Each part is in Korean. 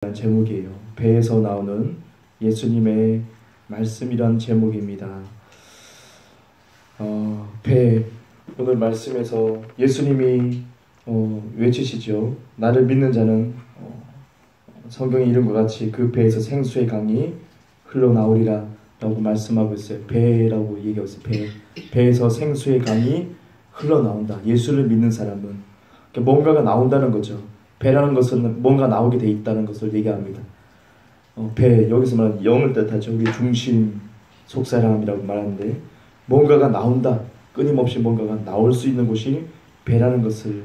제목이에요. 배에서 나오는 예수님의 말씀이란 제목입니다. 배, 오늘 말씀에서 예수님이 외치시죠. 나를 믿는 자는 성경의 이름과 같이 그 배에서 생수의 강이 흘러나오리라 라고 말씀하고 있어요. 배라고 얘기하고 있어요. 배에서 생수의 강이 흘러나온다. 예수를 믿는 사람은 뭔가가 나온다는 거죠. 배라는 것은 뭔가 나오게 돼 있다는 것을 얘기합니다. 배, 여기서 말하는 영을 뜻하죠. 우리 중심, 속사람이라고 말하는데 뭔가가 나온다. 끊임없이 뭔가가 나올 수 있는 곳이 배라는 것을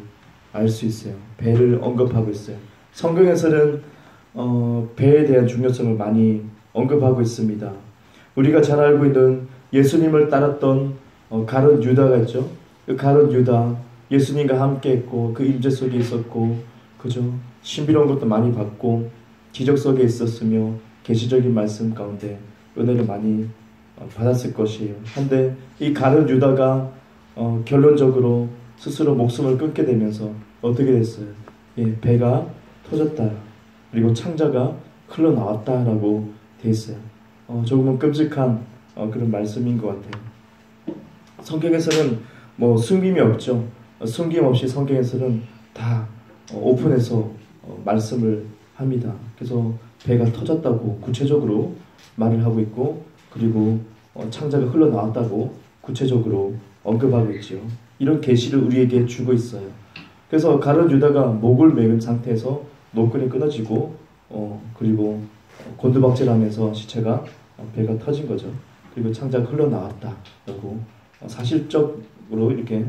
알 수 있어요. 배를 언급하고 있어요. 성경에서는 배에 대한 중요성을 많이 언급하고 있습니다. 우리가 잘 알고 있는 예수님을 따랐던 가룟 유다가 있죠. 그 가룟 유다, 예수님과 함께 했고 그 임재 속에 있었고 그죠? 신비로운 것도 많이 받고 기적 속에 있었으며 계시적인 말씀 가운데 은혜를 많이 받았을 것이에요. 한데 이 가룟 유다가 결론적으로 스스로 목숨을 끊게 되면서 어떻게 됐어요? 배가 터졌다. 그리고 창자가 흘러나왔다라고 돼 있어요. 조금은 끔찍한 그런 말씀인 것 같아요. 성경에서는 뭐 숨김이 없죠. 숨김없이 성경에서는 다 오픈해서 말씀을 합니다. 그래서 배가 터졌다고 구체적으로 말을 하고 있고 그리고 창자가 흘러나왔다고 구체적으로 언급하고 있죠. 이런 계시를 우리에게 주고 있어요. 그래서 가룟 유다가 목을 매은 상태에서 노끈이 끊어지고 그리고 곤두박질하면서 시체가 배가 터진 거죠. 그리고 창자가 흘러나왔다라고 사실적으로 이렇게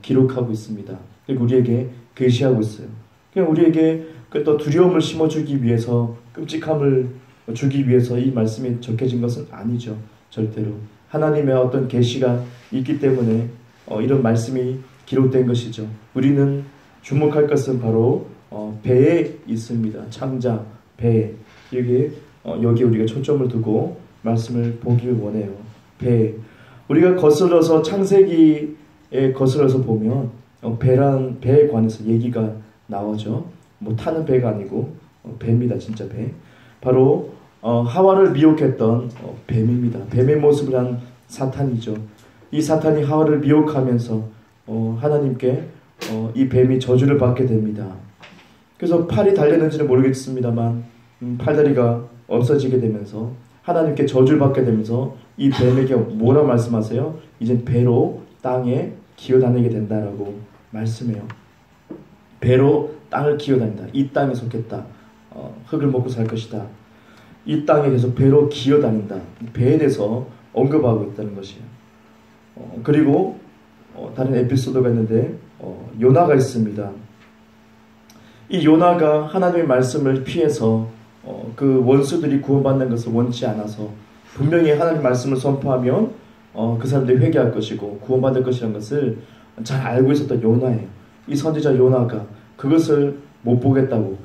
기록하고 있습니다. 그리고 우리에게 계시하고 있어요. 그냥 우리에게 또 두려움을 심어주기 위해서 끔찍함을 주기 위해서 이 말씀이 적혀진 것은 아니죠. 절대로 하나님의 어떤 계시가 있기 때문에 이런 말씀이 기록된 것이죠. 우리는 주목할 것은 바로 배에 있습니다. 창자, 배. 여기 우리가 초점을 두고 말씀을 보길 원해요. 배. 우리가 거슬러서 창세기에 거슬러서 보면 배에 관해서 얘기가 나오죠. 뭐 타는 배가 아니고 배입니다. 진짜 배. 바로 하와를 미혹했던 뱀입니다. 뱀의 모습을 한 사탄이죠. 이 사탄이 하와를 미혹하면서 하나님께 이 뱀이 저주를 받게 됩니다. 그래서 팔이 달렸는지는 모르겠습니다만 팔다리가 없어지게 되면서 하나님께 저주를 받게 되면서 이 뱀에게 뭐라 말씀하세요? 이제 배로 땅에 기어다니게 된다라고 말씀해요. 배로 땅을 기어다닌다. 이 땅에 속했다. 흙을 먹고 살 것이다. 이 땅에 계속 배로 기어다닌다. 배에 대해서 언급하고 있다는 것이에요. 그리고 다른 에피소드가 있는데 요나가 있습니다. 이 요나가 하나님의 말씀을 피해서 그 원수들이 구원받는 것을 원치 않아서 분명히 하나님의 말씀을 선포하면 그 사람들이 회개할 것이고 구원받을 것이라는 것을 잘 알고 있었던 요나예요. 이 선지자 요나가 그것을 못 보겠다고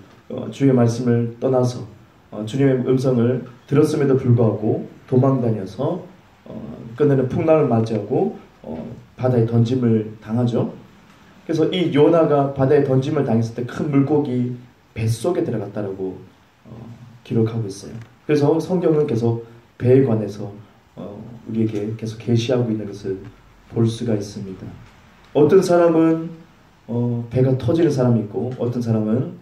주의 말씀을 떠나서 주님의 음성을 들었음에도 불구하고 도망다녀서 끝내는 풍랑을 맞이하고 바다에 던짐을 당하죠. 그래서 이 요나가 바다에 던짐을 당했을 때 큰 물고기 뱃속에 들어갔다라고 기록하고 있어요. 그래서 성경은 계속 배에 관해서 우리에게 계속 계시하고 있는 것을 볼 수가 있습니다. 어떤 사람은 배가 터지는 사람이 있고 어떤 사람은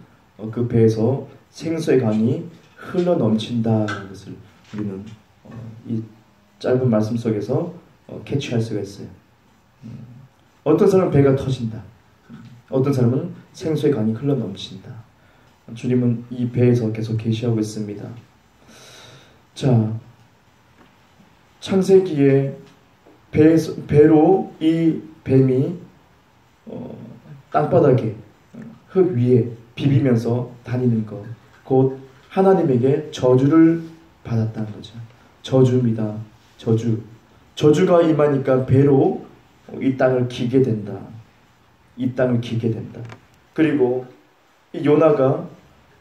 그 배에서 생수의 강이 흘러 넘친다는 것을 우리는 이 짧은 말씀 속에서 캐치할 수가 있어요. 어떤 사람은 배가 터진다. 어떤 사람은 생수의 강이 흘러 넘친다. 주님은 이 배에서 계속 계시하고 있습니다. 자, 창세기에 배로 이 뱀이 땅바닥에 흙 위에 비비면서 다니는 것, 곧 하나님에게 저주를 받았다는 거죠. 저주입니다. 저주가 임하니까 배로 이 땅을 기게 된다. 이 땅을 기게 된다. 그리고 이 요나가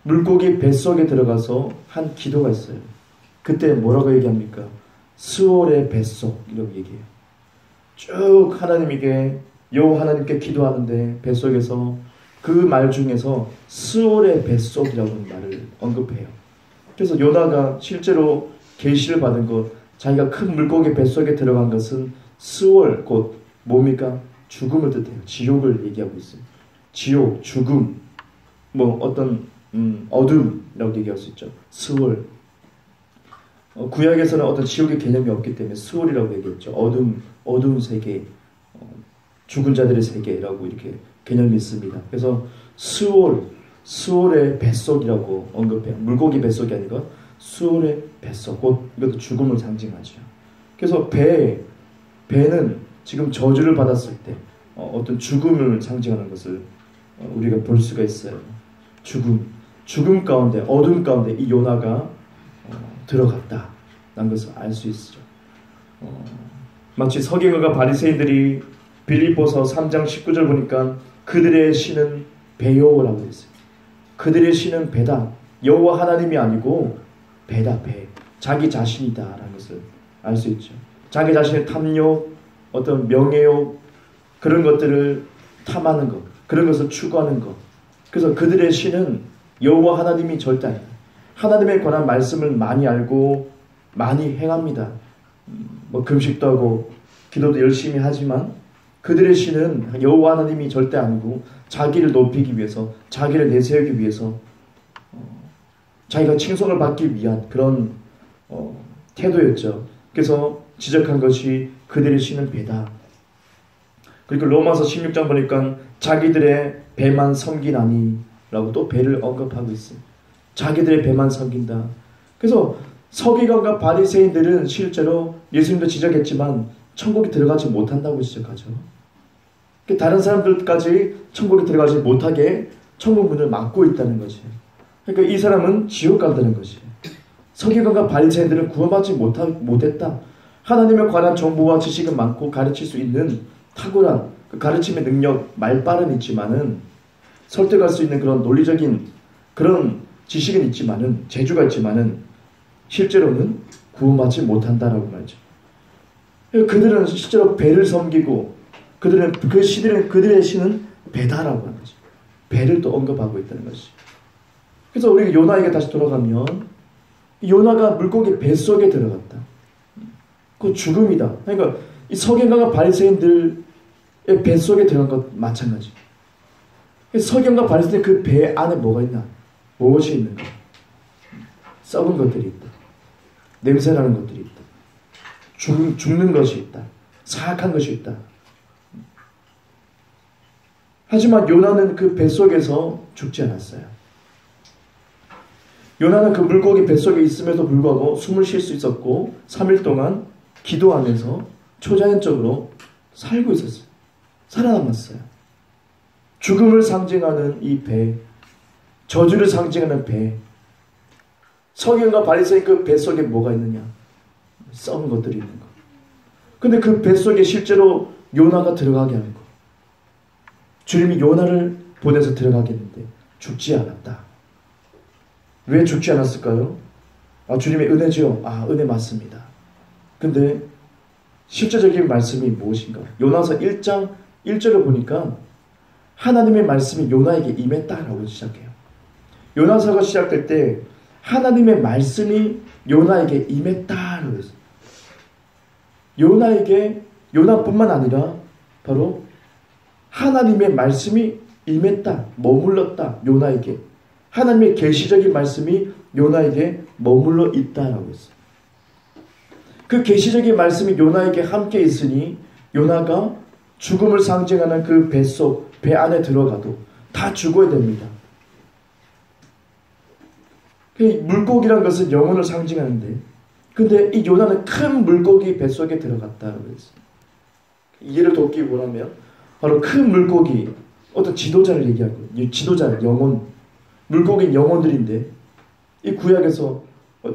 물고기 뱃속에 들어가서 한 기도가 있어요. 그때 뭐라고 얘기합니까? 스올의 뱃속 이라고 얘기해요. 쭉 하나님께 기도하는데 뱃속에서 그 말 중에서 스올의 뱃속이라는 말을 언급해요. 그래서 요나가 실제로 계시를 받은 것, 자기가 큰 물고기 뱃속에 들어간 것은 스올, 곧 뭡니까? 죽음을 뜻해요. 지옥을 얘기하고 있어요. 지옥, 죽음, 뭐 어떤 어둠이라고 얘기할 수 있죠. 스올. 구약에서는 어떤 지옥의 개념이 없기 때문에 스올이라고 얘기했죠. 어두운 세계, 죽은 자들의 세계라고 이렇게 개념이 있습니다. 그래서 스올의 뱃속이라고 언급해요. 물고기 뱃속이 아니라 스올의 뱃속, 곧 이것도 죽음을 상징하죠. 그래서 배는 지금 저주를 받았을 때 어떤 죽음을 상징하는 것을 우리가 볼 수가 있어요. 죽음 가운데, 어둠 가운데 이 요나가 들어갔다라는 것을 알 수 있죠. 마치 서기관과 바리새인들이 빌립보서 3장 19절 보니까 그들의 신은 배요라고 했어요. 그들의 신은 배다. 여호와 하나님이 아니고 배다, 배. 자기 자신이다라는 것을 알 수 있죠. 자기 자신의 탐욕, 어떤 명예욕, 그런 것들을 탐하는 것, 그런 것을 추구하는 것. 그래서 그들의 신은 여호와 하나님이 절대 아니다. 하나님에 관한 말씀을 많이 알고 많이 행합니다. 뭐 금식도 하고 기도도 열심히 하지만 그들의 신은 여호와 하나님이 절대 아니고 자기를 높이기 위해서, 자기를 내세우기 위해서, 자기가 칭송을 받기 위한 그런 태도였죠. 그래서 지적한 것이 그들의 신은 배다. 그리고 로마서 16장 보니까 자기들의 배만 섬기나니 라고 또 배를 언급하고 있어요. 자기들의 배만 섬긴다. 그래서 서기관과 바리새인들은 실제로 예수님도 지적했지만 천국에 들어가지 못한다고 지적하죠. 다른 사람들까지 천국에 들어가지 못하게 천국 문을 막고 있다는 것이에요. 그러니까 이 사람은 지옥 간다는 것이에요. 서기관과 바리새인들은 구원받지 못했다. 하나님에 관한 정보와 지식은 많고 가르칠 수 있는 탁월한 그 가르침의 능력, 말빨은 있지만은 설득할 수 있는 그런 논리적인 그런 지식은 있지만은, 재주가 있지만은 실제로는 구원받지 못한다라고 말이죠. 그들은 실제로 배를 섬기고 그들의 신은 배다라고 하는 거죠. 배를 또 언급하고 있다는 것이. 그래서 우리가 요나에게 다시 돌아가면 요나가 물고기 뱃속에 들어갔다. 그 죽음이다. 그러니까 이 서기관과 바리새인들의 뱃속에 들어간 것 마찬가지. 서기관과 바리새인 그 배 안에 뭐가 있나? 무엇이 있는가? 썩은 것들이 있다. 냄새나는 것들이 있다. 죽는 것이 있다. 사악한 것이 있다. 하지만 요나는 그 뱃속에서 죽지 않았어요. 요나는 그 물고기 뱃속에 있음에도 불구하고 숨을 쉴 수 있었고 3일 동안 기도하면서 초자연적으로 살고 있었어요. 살아남았어요. 죽음을 상징하는 이 배, 저주를 상징하는 배, 서기관과 바리새인 그 뱃속에 뭐가 있느냐? 썩은 것들이 있는 거. 근데 그 뱃속에 실제로 요나가 들어가게 하는 거. 주님이 요나를 보내서 들어가게 했는데 죽지 않았다. 왜 죽지 않았을까요? 주님의 은혜죠. 은혜 맞습니다. 근데 실제적인 말씀이 무엇인가? 요나서 1장 1절을 보니까 하나님의 말씀이 요나에게 임했다라고 시작해요. 요나서가 시작될 때 하나님의 말씀이 요나에게 임했다라고 했어요. 요나뿐만 아니라 바로 하나님의 말씀이 임했다, 머물렀다, 요나에게. 하나님의 계시적인 말씀이 요나에게 머물러 있다라고 했어요. 그 계시적인 말씀이 요나에게 함께 있으니 요나가 죽음을 상징하는 그 뱃속, 배 안에 들어가도 다 죽어야 됩니다. 물고기란 것은 영혼을 상징하는데 근데 이 요나는 큰 물고기 뱃속에 들어갔다고 했어요. 이해를 돕기 원하면 바로 큰 물고기, 어떤 지도자를 얘기하고, 지도자, 영혼, 물고기는 영혼들인데 이 구약에서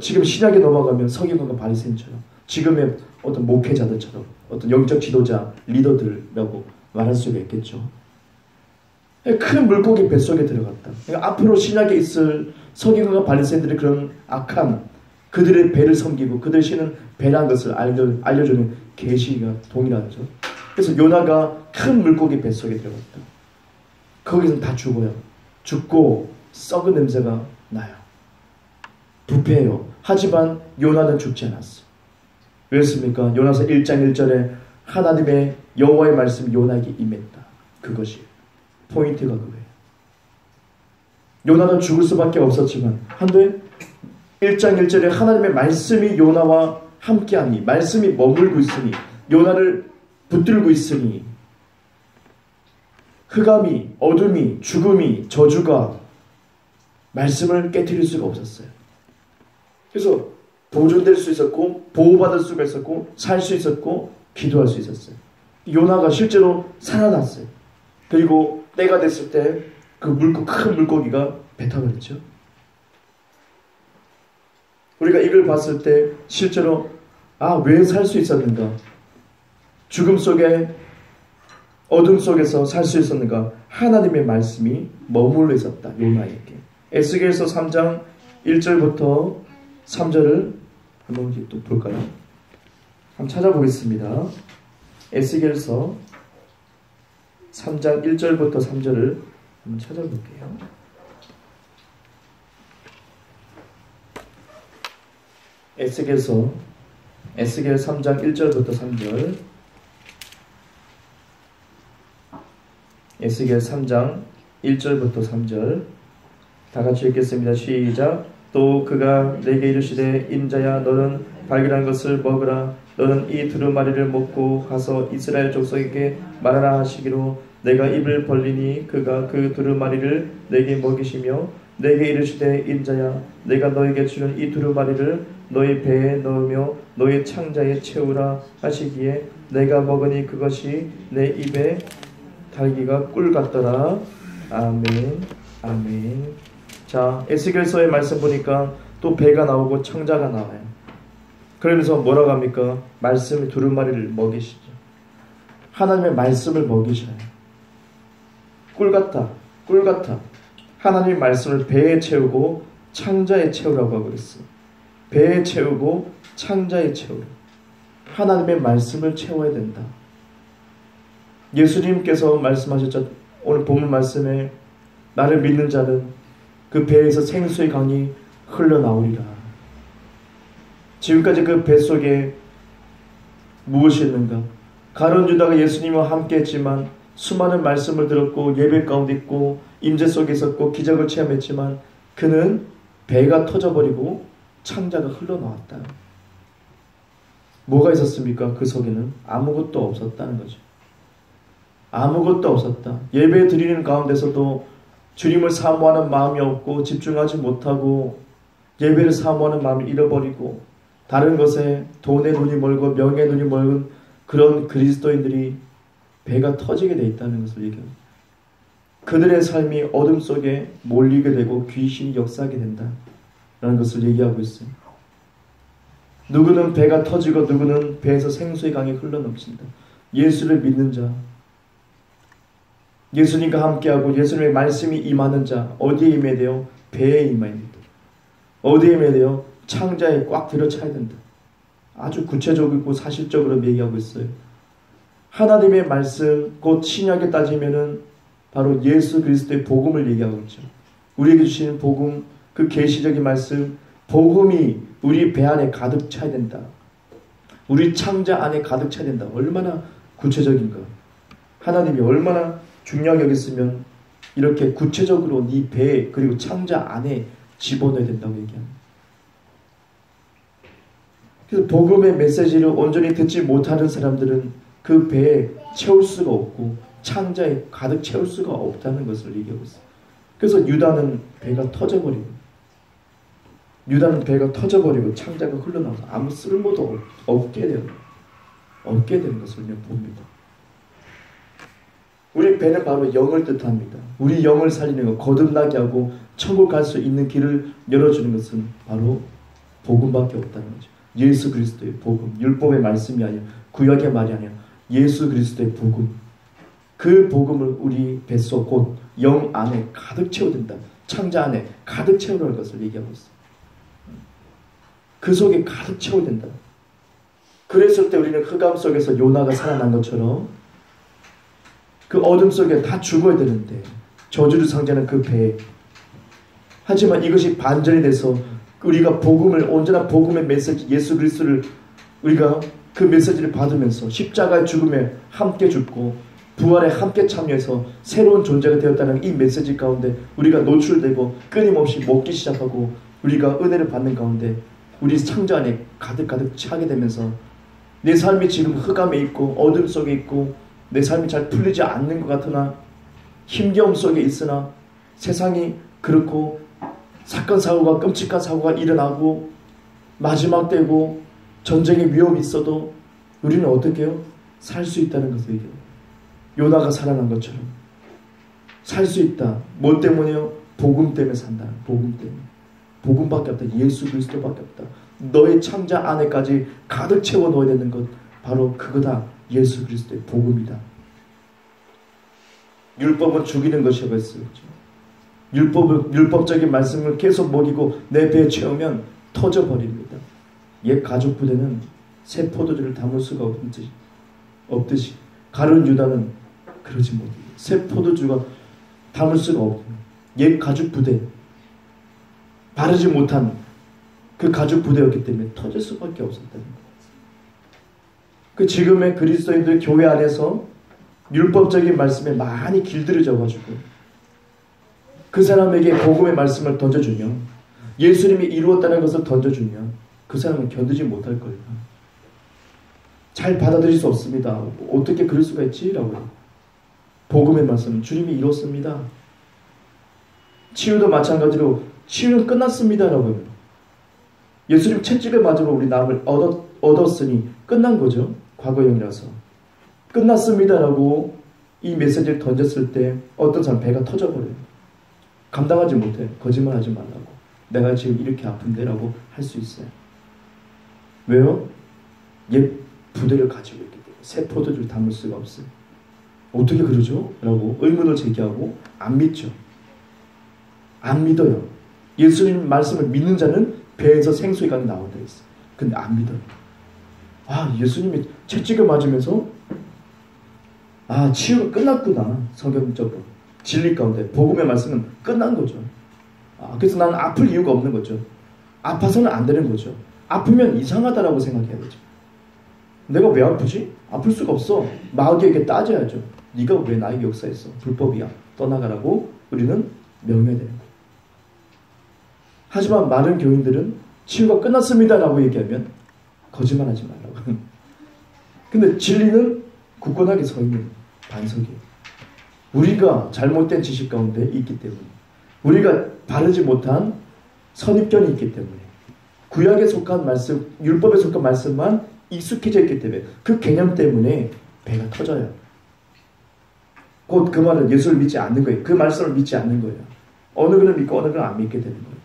지금 신약에 넘어가면 서기관과 바리새인처럼 지금의 어떤 목회자들처럼 어떤 영적 지도자, 리더들이라고 말할 수가 있겠죠. 큰 물고기 뱃속에 들어갔다. 그러니까 앞으로 신약에 있을 서기관과 바리새인들이 그런 악한 그들의 배를 섬기고 그들 신은 배라는 것을 알려주는 계시가 동일하죠. 그래서 요나가 큰 물고기 뱃속에 들어갔다. 거기서는 다 죽어요. 죽고 썩은 냄새가 나요. 부패해요. 하지만 요나는 죽지 않았어. 왜였습니까? 요나서 1장 1절에 하나님의 여호와의 말씀이 요나에게 임했다. 그것이 포인트가 그거예요. 요나는 죽을 수밖에 없었지만 한데 1장 1절에 하나님의 말씀이 요나와 함께하니, 말씀이 머물고 있으니, 요나를 붙들고 있으니 흑암이, 어둠이, 죽음이, 저주가 말씀을 깨트릴 수가 없었어요. 그래서 보존될 수 있었고, 보호받을 수가 있었고, 살 수 있었고, 기도할 수 있었어요. 요나가 실제로 살아났어요. 그리고 때가 됐을 때 그 큰 물고기가 뱉어버렸죠. 우리가 이걸 봤을 때 실제로 왜 살 수 있었는가? 죽음 속에, 어둠 속에서 살 수 있었는가? 하나님의 말씀이 머물러 있었다. 요나에게. 에스겔서 3장 1절부터 3절을 한번 또 볼까요? 한번 찾아보겠습니다. 에스겔서 3장 1절부터 3절을 한번 찾아볼게요. 에스겔 3장 1절부터 3절. 에스겔 3장 1절부터 3절 다 같이 읽겠습니다. 시작. 또 그가 내게 이르시되 인자야 너는 발견한 것을 먹으라. 너는 이 두루마리를 먹고 가서 이스라엘 족속에게 말하라 하시기로 내가 입을 벌리니 그가 그 두루마리를 내게 먹이시며 내게 이르시되 인자야 내가 너에게 주는 이 두루마리를 너의 배에 넣으며 너의 창자에 채우라 하시기에 내가 먹으니 그것이 내 입에 달기가 꿀 같더라. 아멘. 아멘. 자, 에스겔서의 말씀 보니까 또 배가 나오고 창자가 나와요. 그러면서 뭐라고 합니까? 말씀의 두루마리를 먹이시죠. 하나님의 말씀을 먹이셔요. 꿀 같아. 꿀 같아. 하나님의 말씀을 배에 채우고 창자에 채우라고 하고 그랬어요. 배에 채우고 창자에 채우라. 하나님의 말씀을 채워야 된다. 예수님께서 말씀하셨죠. 오늘 본문 말씀에 나를 믿는 자는 그 배에서 생수의 강이 흘러나오리라. 지금까지 그 배 속에 무엇이 있는가? 가룟 유다가 예수님과 함께 했지만 수많은 말씀을 들었고 예배 가운데 있고 임재 속에 있었고 기적을 체험했지만 그는 배가 터져버리고 창자가 흘러나왔다. 뭐가 있었습니까? 그 속에는 아무것도 없었다는 거죠. 아무것도 없었다. 예배 드리는 가운데서도 주님을 사모하는 마음이 없고 집중하지 못하고 예배를 사모하는 마음을 잃어버리고 다른 것에 돈에 눈이 멀고 명예에 눈이 멀은 그런 그리스도인들이 배가 터지게 돼 있다는 것을 얘기합니다. 그들의 삶이 어둠 속에 몰리게 되고 귀신이 역사하게 된다 라는 것을 얘기하고 있어요. 누구는 배가 터지고 누구는 배에서 생수의 강이 흘러넘친다. 예수를 믿는 자, 예수님과 함께하고 예수님의 말씀이 임하는 자, 어디에 임해야 돼요? 배에 임해야 됩니다. 어디에 임해야 돼요? 창자에 꽉 들어차야 된다. 아주 구체적이고 사실적으로 얘기하고 있어요. 하나님의 말씀, 곧 신약에 따지면은 바로 예수 그리스도의 복음을 얘기하고 있죠. 우리에게 주시는 복음, 그 계시적인 말씀, 복음이 우리 배 안에 가득 차야 된다. 우리 창자 안에 가득 차야 된다. 얼마나 구체적인가. 하나님이 얼마나 중요하게 여겼으면 이렇게 구체적으로 네 배 그리고 창자 안에 집어넣어야 된다고 얘기합니다. 그래서 복음의 메시지를 온전히 듣지 못하는 사람들은 그 배에 채울 수가 없고 창자에 가득 채울 수가 없다는 것을 얘기하고 있어요. 그래서 유다는 배가 터져버리고 창자가 흘러나와서 아무 쓸모도 없게 되는 것을 봅니다. 우리 배는 바로 영을 뜻합니다. 우리 영을 살리는 것, 거듭나게 하고 천국 갈 수 있는 길을 열어주는 것은 바로 복음밖에 없다는 거죠. 예수 그리스도의 복음, 율법의 말씀이 아니라 구약의 말이 아니라 예수 그리스도의 복음. 그 복음을 우리 뱃속 곧 영 안에 가득 채워야 된다. 창자 안에 가득 채우라는 것을 얘기하고 있어요. 그 속에 가득 채워야 된다. 그랬을 때 우리는 흑암 속에서 요나가 살아난 것처럼 그 어둠 속에 다 죽어야 되는데 저주를 상징하는 그 배. 하지만 이것이 반전이 돼서 우리가 복음을, 온전한 복음의 메시지, 예수 그리스도를 우리가 그 메시지를 받으면서 십자가의 죽음에 함께 죽고 부활에 함께 참여해서 새로운 존재가 되었다는 이 메시지 가운데 우리가 노출되고 끊임없이 먹기 시작하고 우리가 은혜를 받는 가운데 우리 창조 안에 가득가득 차게 되면서 내 삶이 지금 흑암에 있고 어둠 속에 있고 내 삶이 잘 풀리지 않는 것 같으나 힘겨움 속에 있으나 세상이 그렇고 사건 사고가 끔찍한 사고가 일어나고 마지막 때고 전쟁의 위험이 있어도 우리는 어떻게 해요? 살 수 있다는 것을 얘기해요. 요나가 살아난 것처럼 살 수 있다. 뭐 때문에요? 복음 때문에 산다. 복음 때문에. 복음밖에 없다. 예수 그리스도밖에 없다. 너의 창자 안에까지 가득 채워 넣어야 되는 것 바로 그거다. 예수 그리스도의 복음이다. 율법은 죽이는 것이라고 했어요. 율법적인 말씀을 계속 먹이고 내 배에 채우면 터져버립니다. 옛 가죽 부대는 새 포도주를 담을 수가 없듯이 가룟 유다는 그러지 못해요. 새 포도주가 담을 수가 없고 옛 가죽 부대 바르지 못한 그 가죽 부대였기 때문에 터질 수밖에 없었다는 거예요. 그 지금의 그리스도인들 교회 안에서 율법적인 말씀에 많이 길들여져가지고 그 사람에게 복음의 말씀을 던져주면 예수님이 이루었다는 것을 던져주면 그 사람은 견디지 못할 거예요. 잘 받아들일 수 없습니다. 어떻게 그럴 수가 있지? 라고요. 복음의 말씀은 주님이 이뤘습니다. 치유도 마찬가지로 치유는 끝났습니다. 라고요. 예수님 채찍을 맞으러 우리 남을 얻었으니 끝난 거죠. 과거형이라서. 끝났습니다. 라고 이 메시지를 던졌을 때 어떤 사람 배가 터져버려요. 감당하지 못해. 거짓말하지 말라고. 내가 지금 이렇게 아픈데 라고 할 수 있어요. 왜요? 옛 부대를 가지고 있기 때문에 새 포도주를 담을 수가 없어요. 어떻게 그러죠? 라고 의문을 제기하고 안 믿죠. 안 믿어요. 예수님 말씀을 믿는 자는 배에서 생수의 강이 나온다 했어요. 근데 안 믿어요. 아, 예수님이 채찍을 맞으면서 아, 치유가 끝났구나. 성경적으로. 진리 가운데 복음의 말씀은 끝난 거죠. 그래서 나는 아플 이유가 없는 거죠. 아파서는 안 되는 거죠. 아프면 이상하다라고 생각해야 되죠. 내가 왜 아프지? 아플 수가 없어. 마귀에게 따져야죠. 네가 왜 나에게 역사했어? 불법이야. 떠나가라고 우리는 명해야 되는 거예요. 하지만 많은 교인들은 치유가 끝났습니다라고 얘기하면 거짓말하지 말라고. 근데 진리는 굳건하게 서 있는 반석이에요. 우리가 잘못된 지식 가운데 있기 때문에 우리가 바르지 못한 선입견이 있기 때문에 구약에 속한 말씀, 율법에 속한 말씀만 익숙해져 있기 때문에 그 개념 때문에 배가 터져요. 곧 그 말은 예수를 믿지 않는 거예요. 그 말씀을 믿지 않는 거예요. 어느 그를 믿고 어느 그를 안 믿게 되는 거예요.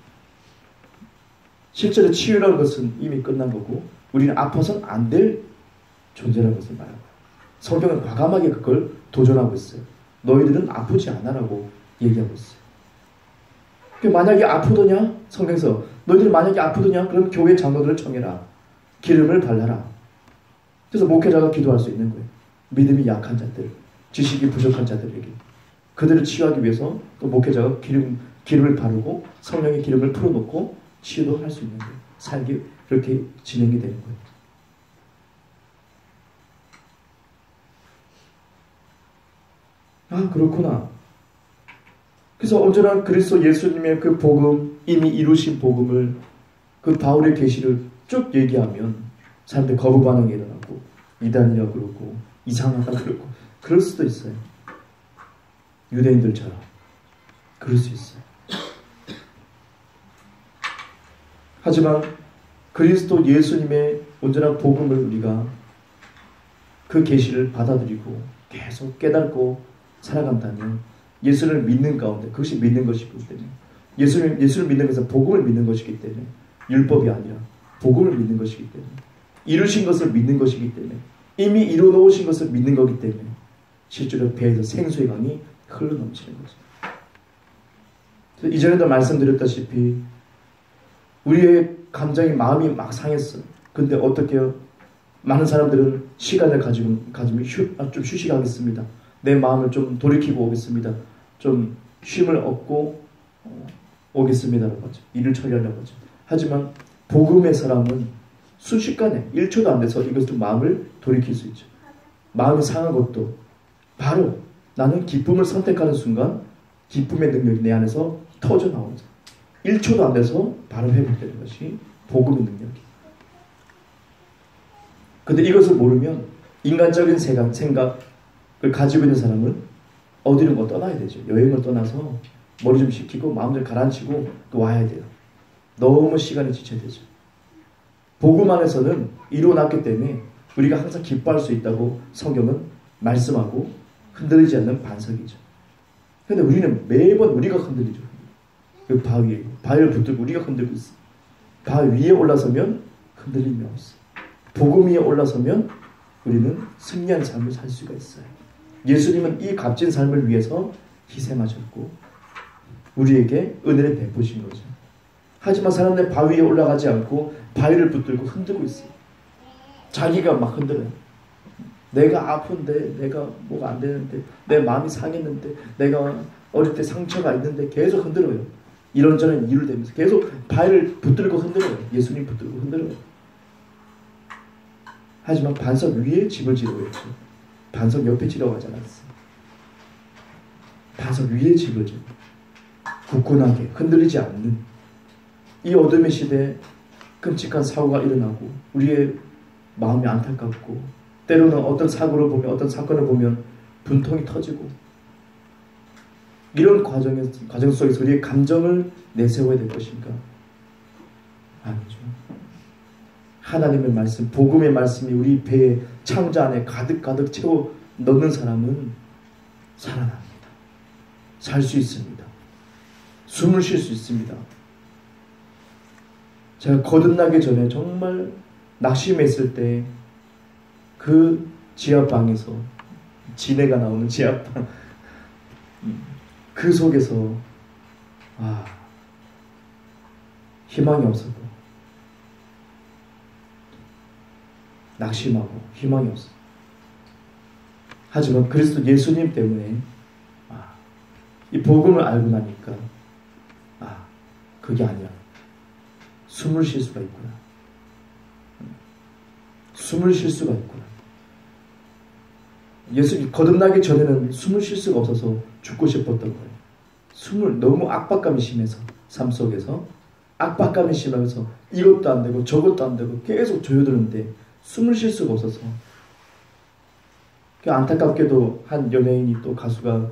실제로 치유라는 것은 이미 끝난 거고 우리는 아파서는 안 될 존재라는 것을 말하고 성경은 과감하게 그걸 도전하고 있어요. 너희들은 아프지 않아라고 얘기하고 있어요. 만약에 아프더냐? 성경에서 너희들이 만약에 아프더냐? 그럼 교회 장로들을 청해라. 기름을 발라라. 그래서 목회자가 기도할 수 있는 거예요. 믿음이 약한 자들, 지식이 부족한 자들에게 그들을 치유하기 위해서 또 목회자가 기름을 바르고 성령의 기름을 풀어놓고 치유도 할 수 있는 거예요. 살기 그렇게 진행이 되는 거예요. 아, 그렇구나. 그래서 언제나 그리스도 예수님의 그 복음, 이미 이루신 복음을 그 바울의 계시를 쭉 얘기하면 사람들 거부 반응이 일어나고 이단이라고 그러고 이상하다고 그러고 그럴 수도 있어요. 유대인들처럼 그럴 수 있어요. 하지만 그리스도 예수님의 온전한 복음을 우리가 그 계시를 받아들이고 계속 깨닫고 살아간다면 예수를 믿는 가운데 그것이 믿는 것이기 때문에 예수를 믿는 것은 복음을 믿는 것이기 때문에 율법이 아니라 복음을 믿는 것이기 때문에 이루신 것을 믿는 것이기 때문에 이미 이루어놓으신 것을 믿는 거기 때문에 실제로 배에서 생수의 강이 흘러넘치는 거죠. 이전에도 말씀드렸다시피 우리의 감정이 마음이 막 상했어요. 근데 어떻게요? 많은 사람들은 시간을 가지면 좀 휴식하겠습니다. 내 마음을 좀 돌이키고 오겠습니다. 좀 쉼을 얻고 오겠습니다라고 하죠. 일을 처리하려고 하죠. 하지만 복음의 사람은 순식간에 1초도 안 돼서 이것도 마음을 돌이킬 수 있죠. 마음이 상한 것도 바로 나는 기쁨을 선택하는 순간 기쁨의 능력이 내 안에서 터져 나오죠. 1초도 안 돼서 바로 회복되는 것이 복음의 능력이에요. 근데 이것을 모르면 인간적인 생각을 가지고 있는 사람은 어디론가 떠나야 되죠. 여행을 떠나서 머리 좀 식히고 마음 좀 가라앉히고 또 와야 돼요. 너무 시간이 지쳐야 되죠. 복음 안에서는 이루어놨기 때문에 우리가 항상 기뻐할 수 있다고 성경은 말씀하고 흔들리지 않는 반석이죠. 그런데 우리는 매번 우리가 흔들리죠. 그 바위를 붙들고 우리가 흔들고 있어요. 바위 위에 올라서면 흔들림이 없어요. 복음 위에 올라서면 우리는 승리한 삶을 살 수가 있어요. 예수님은 이 값진 삶을 위해서 희생하셨고 우리에게 은혜를 베푸신 거죠. 하지만 사람들 바위에 올라가지 않고 바위를 붙들고 흔들고 있어요. 자기가 막 흔들어요. 내가 아픈데, 내가 뭐가 안 되는데, 내 마음이 상했는데, 내가 어릴 때 상처가 있는데 계속 흔들어요. 이런저런 이유를 대면서 계속 바위를 붙들고 흔들어요. 예수님 붙들고 흔들어요. 하지만 반석 위에 집을 지으려고 했죠. 반석 옆에 지으려고 하지 않았어요. 반석 위에 집을 지어요. 굳건하게 흔들리지 않는 이 어둠의 시대에 끔찍한 사고가 일어나고 우리의 마음이 안타깝고 때로는 어떤 사고를 보면 어떤 사건을 보면 분통이 터지고 이런 과정 속에서 우리의 감정을 내세워야 될 것인가? 아니죠. 하나님의 말씀, 복음의 말씀이 우리 배에 창자 안에 가득 채워 넣는 사람은 살아납니다. 살 수 있습니다. 숨을 쉴 수 있습니다. 제가 거듭나기 전에 정말 낙심했을 때 그 지하방에서 지네가 나오는 지하방 그 속에서 희망이 없어도 낙심하고 희망이 없어. 하지만 그리스도 예수님 때문에 이 복음을 알고 나니까 그게 아니야. 숨을 쉴 수가 있구나. 숨을 쉴 수가 있구나. 예수님 거듭나기 전에는 숨을 쉴 수가 없어서 죽고 싶었던 거예요. 너무 압박감이 심해서 삶 속에서 압박감이 심하면서 이것도 안 되고 저것도 안 되고 계속 조여드는데 숨을 쉴 수가 없어서 안타깝게도 한 연예인이 또 가수가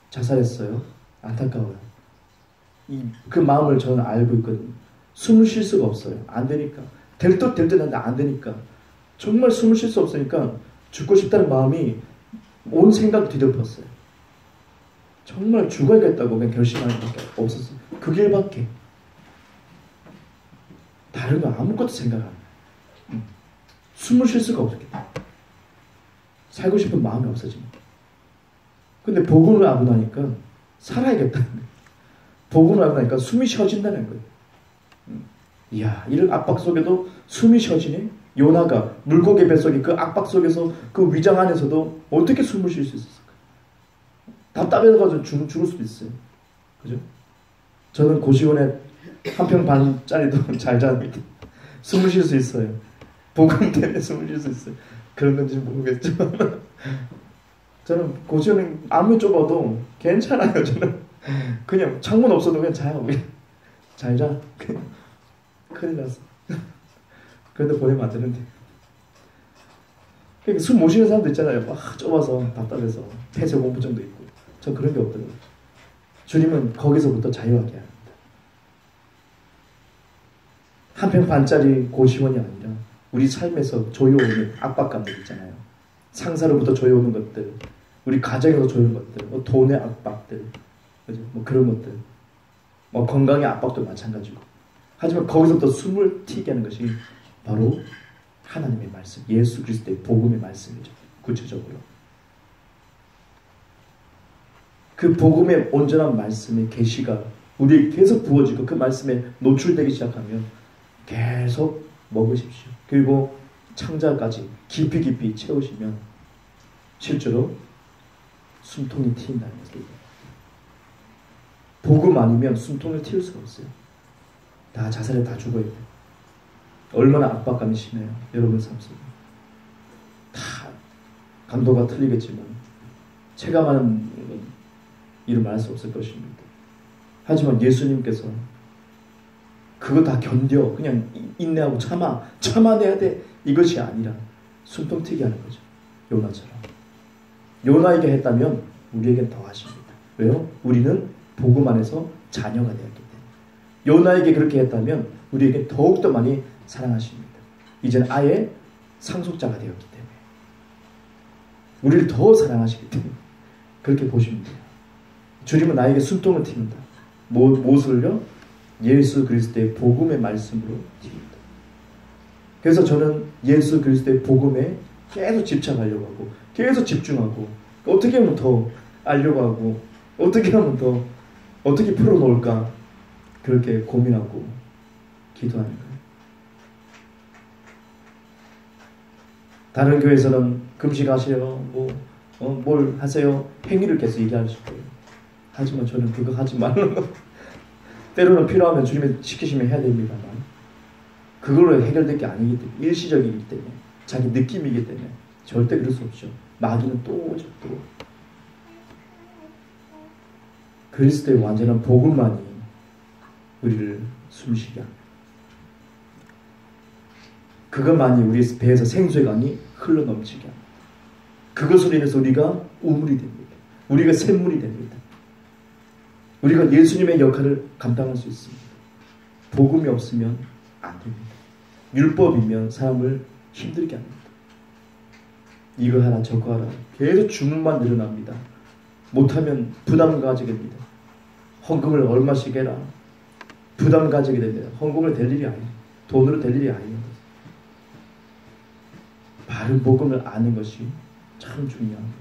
자살했어요. 안타까워요. 그 마음을 저는 알고 있거든요. 숨을 쉴 수가 없어요. 안 되니까. 될 듯 한데 안 되니까. 정말 숨을 쉴 수 없으니까 죽고 싶다는 마음이 온 생각을 뒤덮었어요. 정말 죽어야겠다고 그냥 결심하는 것밖에 없었어요. 그 길밖에. 다른 거 아무것도 생각 안 해요. 숨을 쉴 수가 없었겠다. 살고 싶은 마음이 없어집니다. 근데 복음을 알고 나니까 살아야겠다는 거예요. 복음을 알고 나니까 숨이 쉬어진다는 거예요. 이야, 이런 압박 속에도 숨이 쉬어지네? 요나가 물고기 뱃속에 그 압박 속에서 그 위장 안에서도 어떻게 숨을 쉴 수 있었을까? 답답해서 죽을 수도 있어요. 그죠? 저는 고시원에 한 평 반짜리도 잘 잡니다. 숨을 쉴 수 있어요. 복음 때문에 숨을 쉴 수 있어요. 그런 건지 모르겠지만 저는 고시원은 아무리 좁아도 괜찮아요. 저는 그냥 창문 없어도 그냥 자요. 잘 자. 큰일 났어. 그런데 보내면 안 되는데. 그러니까 숨 못 쉬는 사람도 있잖아요. 막 좁아서 답답해서 폐쇄 공포증도 있고. 전 그런 게 없더라고요. 주님은 거기서부터 자유하게 합니다. 한 평 반짜리 고시원이 아니라 우리 삶에서 조여오는 압박감들 있잖아요. 상사로부터 조여오는 것들, 우리 가정에서 조여오는 것들, 뭐 돈의 압박들, 그죠? 뭐 그런 것들, 뭐 건강의 압박도 마찬가지고. 하지만 거기서부터 숨을 튀게 하는 것이 바로 하나님의 말씀, 예수 그리스도의 복음의 말씀이죠. 구체적으로. 그 복음의 온전한 말씀의 계시가 우리에게 계속 부어지고 그 말씀에 노출되기 시작하면 계속 먹으십시오. 그리고 창자까지 깊이 채우시면 실제로 숨통이 트인다는 것을. 복음 아니면 숨통을 틔울 수가 없어요. 다 자살에 다 죽어야 돼요. 얼마나 압박감이 심해요. 여러분 삶 속에. 다 감도가 틀리겠지만 체감하는 이름 말할 수 없을 것입니다. 하지만 예수님께서 그거 다 견뎌 그냥 인내하고 참아내야 돼 이것이 아니라 숨통 트이게 하는 거죠. 요나처럼. 요나에게 했다면 우리에겐 더 하십니다. 왜요? 우리는 복음 안에서 자녀가 되었기 때문에. 요나에게 그렇게 했다면 우리에게 더욱더 많이 사랑하십니다. 이제는 아예 상속자가 되었기 때문에 우리를 더 사랑하시기 때문에 그렇게 보시면 돼요. 주님은 나에게 숨통을 틔운다. 무엇을요? 예수 그리스도의 복음의 말씀으로 틔운다. 그래서 저는 예수 그리스도의 복음에 계속 집착하려고 하고 계속 집중하고 어떻게 하면 더 알려고 하고 어떻게 하면 더 어떻게 풀어놓을까 그렇게 고민하고 기도하는 거예요. 다른 교회에서는 금식하세요 뭘 하세요 행위를 계속 얘기하실 거예요. 하지만 저는 그거 하지 말라는 거. 때로는 필요하면 주님이 시키시면 해야 됩니다만 그걸로 해결될 게 아니기 때문에 일시적이기 때문에 자기 느낌이기 때문에 절대 그럴 수 없죠. 마귀는 또 오죠. 또 그리스도의 완전한 복음만이 우리를 숨쉬게 합니다. 그것만이 우리 배에서 생수의 강이 흘러넘치게 합니다. 그것으로 인해서 우리가 우물이 됩니다. 우리가 샘물이 됩니다. 우리가 예수님의 역할을 감당할 수 있습니다. 복음이 없으면 안 됩니다. 율법이면 사람을 힘들게 합니다. 이거 하라 저거 하라 계속 주문만 늘어납니다. 못하면 부담 가지게 됩니다. 헌금을 얼마씩 해라 부담 가지게 됩니다. 헌금을 될 일이 아니에요. 돈으로 될 일이 아니에요. 바른 복음을 아는 것이 참 중요합니다.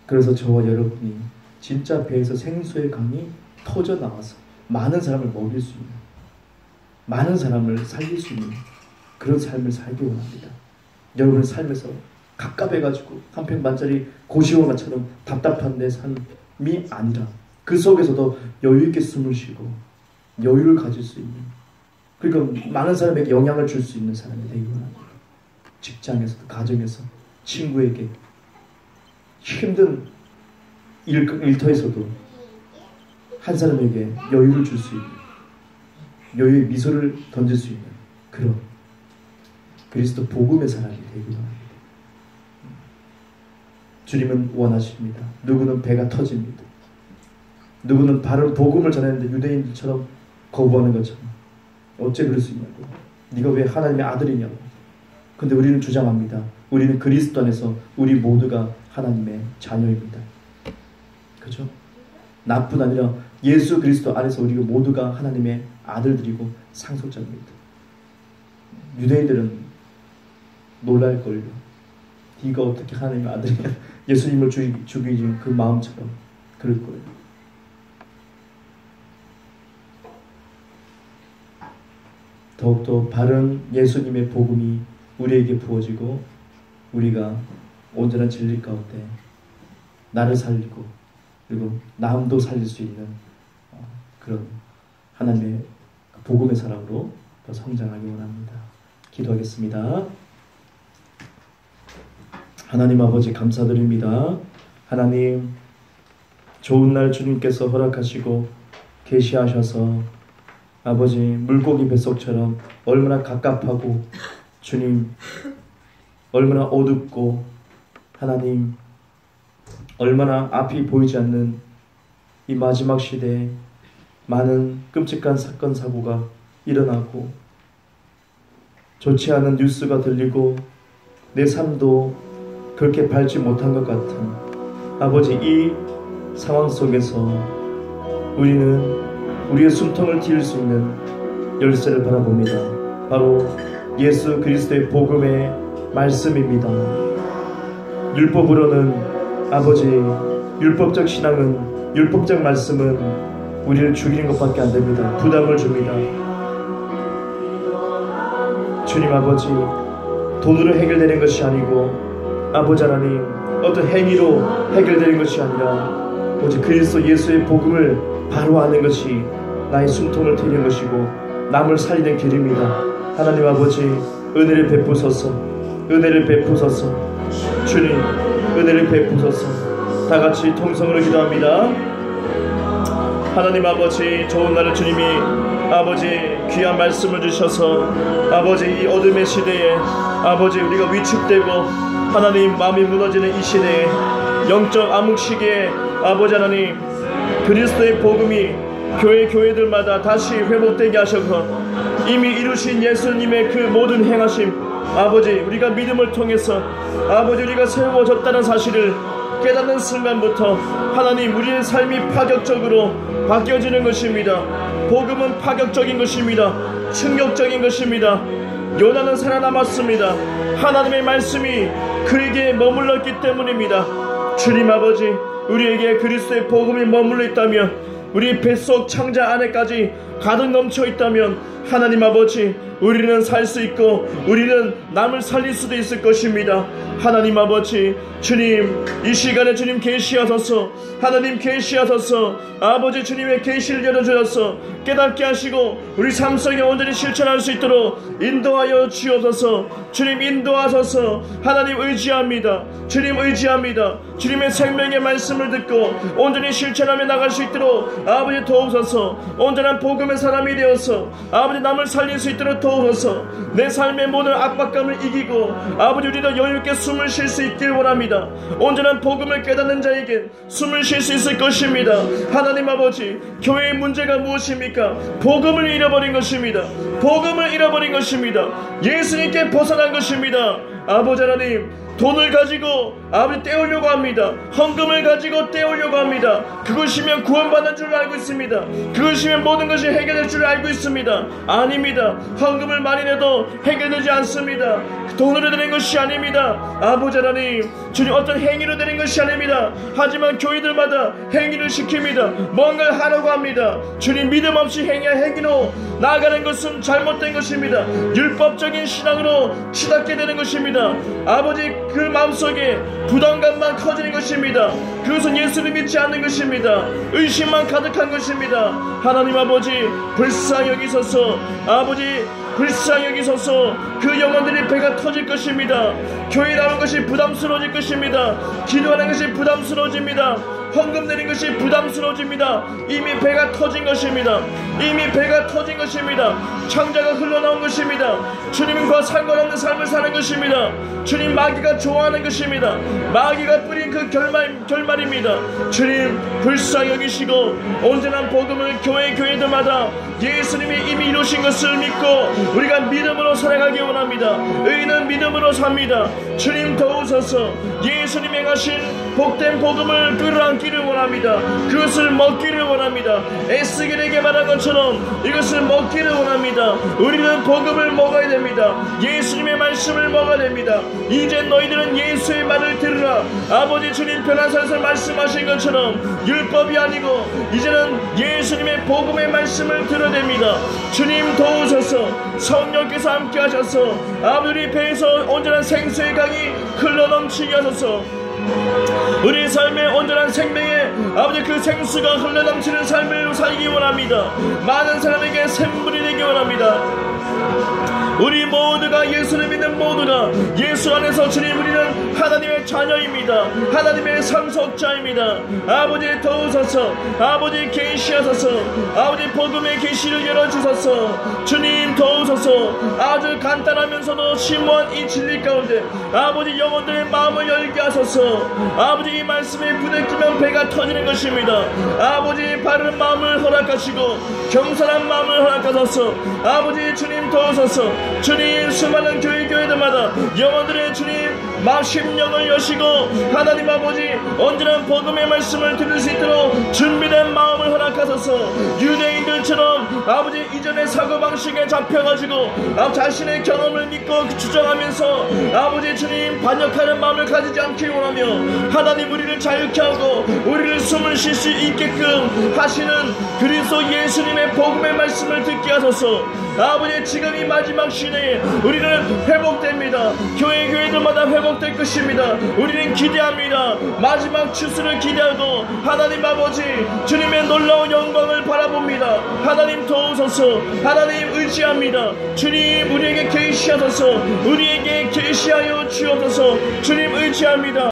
그래서 저와 여러분이 진짜 배에서 생수의 강이 터져 나와서 많은 사람을 먹일 수 있는 많은 사람을 살릴 수 있는 그런 삶을 살기 원합니다. 여러분의 삶에서 갑갑해가지고 한평반짜리 고시원화처럼 답답한 내 삶이 아니라 그 속에서도 여유있게 숨을 쉬고 여유를 가질 수 있는 그러니까 많은 사람에게 영향을 줄 수 있는 사람이 되기 원합니다. 직장에서도 가정에서 친구에게 힘든 일터에서도 한 사람에게 여유를 줄 수 있는 여유의 미소를 던질 수 있는 그런 그리스도 복음의 사람이 되기 원합니다. 주님은 원하십니다. 누구는 배가 터집니다. 누구는 바른 복음을 전했는데 유대인들처럼 거부하는 것처럼 어째 그럴 수 있냐고 네가 왜 하나님의 아들이냐고. 근데 우리는 주장합니다. 우리는 그리스도 안에서 우리 모두가 하나님의 자녀입니다. 그렇죠? 나뿐 아니라 예수 그리스도 안에서 우리가 모두가 하나님의 아들들이고 상속자입니다. 유대인들은 놀랄걸요. 네가 어떻게 하나님의 아들이냐. 예수님을 죽이신 그 마음처럼 그럴 거예요. 더욱더 바른 예수님의 복음이 우리에게 부어지고 우리가 온전한 진리 가운데 나를 살리고 그리고 남도 살릴 수 있는 그런 하나님의 복음의 사람으로 더 성장하기 원합니다. 기도하겠습니다. 하나님 아버지 감사드립니다. 하나님 좋은 날 주님께서 허락하시고 계시하셔서 아버지 물고기 뱃속처럼 얼마나 갑갑하고 주님 얼마나 어둡고 하나님 얼마나 앞이 보이지 않는 이 마지막 시대에 많은 끔찍한 사건 사고가 일어나고 좋지 않은 뉴스가 들리고 내 삶도 그렇게 밟지 못한 것 같은 아버지 이 상황 속에서 우리는 우리의 숨통을 트일 수 있는 열쇠를 바라봅니다. 바로 예수 그리스도의 복음의 말씀입니다. 율법으로는 아버지 율법적 신앙은 율법적 말씀은 우리를 죽이는 것밖에 안 됩니다. 부담을 줍니다. 주님 아버지 돈으로 해결되는 것이 아니고 아버지 하나님 어떤 행위로 해결되는 것이 아니라 오직 그리스도 예수의 복음을 바로 아는 것이 나의 숨통을 트이는 것이고 남을 살리는 길입니다. 하나님 아버지, 은혜를 베푸소서. 은혜를 베푸소서. 주님, 은혜를 베푸소서. 다같이 통성으로 기도합니다. 하나님 아버지, 좋은 날을 주님이 아버지 귀한 말씀을 주셔서 아버지 이 어둠의 시대에 아버지 우리가 위축되고 하나님 마음이 무너지는 이 시대에 영적 암흑 시기에 아버지 하나님 그리스도의 복음이 교회들마다 다시 회복되게 하셔서 이미 이루신 예수님의 그 모든 행하심 아버지 우리가 믿음을 통해서 아버지 우리가 세워졌다는 사실을 깨닫는 순간부터 하나님 우리의 삶이 파격적으로 바뀌어지는 것입니다. 복음은 파격적인 것입니다. 충격적인 것입니다. 요나는 살아남았습니다. 하나님의 말씀이 그에게 머물렀기 때문입니다. 주님 아버지, 우리에게 그리스도의 복음이 머물러 있다면 우리 뱃속 창자 안에까지 가득 넘쳐 있다면 하나님 아버지 우리는 살 수 있고 우리는 남을 살릴 수도 있을 것입니다. 하나님 아버지, 주님 이 시간에 주님 계시하소서. 하나님 계시하소서. 아버지 주님의 계시를 열어주셔서 깨닫게 하시고 우리 삶 속에 온전히 실천할 수 있도록 인도하여 주옵소서. 주님 인도하소서. 하나님 의지합니다. 주님 의지합니다. 주님의 생명의 말씀을 듣고 온전히 실천하며 나갈 수 있도록 아버지 도우소서. 온전한 복음의 사람이 되어서 아버지 남을 살릴 수 있도록 도우소서. 내 삶의 모든 압박감을 이기고 아버지 우리도 여유있게 숨을 쉴 수 있길 원합니다. 온전한 복음을 깨닫는 자에게 숨을 쉴 수 있을 것입니다. 하나님 아버지, 교회의 문제가 무엇입니까? 복음을 잃어버린 것입니다. 복음을 잃어버린 것입니다. 예수님께 벗어난 것입니다. 아버지 하나님, 돈을 가지고 아버지 떼우려고 합니다. 헌금을 가지고 떼우려고 합니다. 그것이면 구원받는 줄 알고 있습니다. 그것이면 모든 것이 해결될 줄 알고 있습니다. 아닙니다. 헌금을 많이 내도 해결되지 않습니다. 돈으로 되는 것이 아닙니다. 아버지 하나님, 주님 어떤 행위로 되는 것이 아닙니다. 하지만 교회들마다 행위를 시킵니다. 뭔가를 하려고 합니다. 주님 믿음 없이 행위로 나아가는 것은 잘못된 것입니다. 율법적인 신앙으로 치닫게 되는 것입니다. 아버지 그 마음속에 부담감만 커지는 것입니다. 그것은 예수를 믿지 않는 것입니다. 의심만 가득한 것입니다. 하나님 아버지 불쌍히 여기소서. 아버지 불쌍히 여기소서. 그 영혼들이 배가 터질 것입니다. 교회 나오는 것이 부담스러워질 것입니다. 기도하는 것이 부담스러워집니다. 헌금 내는 것이 부담스러워집니다. 이미 배가 터진 것입니다. 이미 배가 터진 것입니다. 창자가 흘러나온 것입니다. 주님과 상관없는 삶을 사는 것입니다. 주님 마귀가 좋아하는 것입니다. 마귀가 뿌린 그 결말입니다. 주님 불쌍히 여기시고 온전한 복음을 교회들마다 예수님이 이미 이루신 것을 믿고 우리가 믿음으로 살아가기 원합니다. 의인은 믿음으로 삽니다. 주님 도우소서. 예수님 행하신 복된 복음을 끌어안기를 원합니다. 그것을 먹기를 원합니다. 에스겔에게 말한 것처럼 이것을 먹기를 원합니다. 우리는 복음을 먹어야 됩니다. 예수님의 말씀을 먹어야 됩니다. 이제 너희들은 예수의 말을 들으라. 아버지 주님 변화사에서 말씀하신 것처럼 율법이 아니고 이제는 예수님의 복음의 말씀을 들어야 됩니다. 주님 도우소서. 성령께서 함께 하셔서 아버지 배에서 온전한 생수의 강이 흘러넘치게 하소서. 우리 삶의 온전한 생명에 아버지 그 생수가 흘러넘치는 삶을 살기 원합니다. 많은 사람에게 샘물이 되기 원합니다. 우리 모두가 예수를 믿는 모두가 예수 안에서 주님 우리는 하나님의 자녀입니다. 하나님의 상속자입니다. 아버지 도우소서. 아버지 계시하소서. 아버지 복음의 계시를 열어주소서. 주님 도우소서. 아주 간단하면서도 심오한 이 진리 가운데 아버지 영혼들의 마음을 열게 하소서. 아버지 이 말씀에 부대끼면 배가 터지는 것입니다. 아버지 바른 마음을 허락하시고 겸손한 마음을 허락하소서. 아버지 주님 도우소서. 주님 수많은 교회들마다 영혼들의 주님 심령을 여시고 하나님 아버지 온전한 복음의 말씀을 들을 수 있도록 준비된 마음을 허락하소서. 유대인들처럼 아버지 이전의 사고방식에 잡혀가지고 자신의 경험을 믿고 주장하면서 아버지 주님 반역하는 마음을 가지지 않길 원하며 하나님 우리를 자유케 하고 우리를 숨을 쉴 수 있게끔 하시는 그리스도 예수님의 복음의 말씀을 듣게 하소서. 아버지 지금 이 마지막 시대에 우리는 회복됩니다. 교회들마다 회복될 것입니다. 우리는 기대합니다. 마지막 추수를 기대하고 하나님 아버지 주님의 놀라운 영광을 바라봅니다. 하나님 도우소서. 하나님 의지합니다. 주님 우리에게 계시하소서. 우리에게 계시하여 주옵소서. 주님 의지합니다.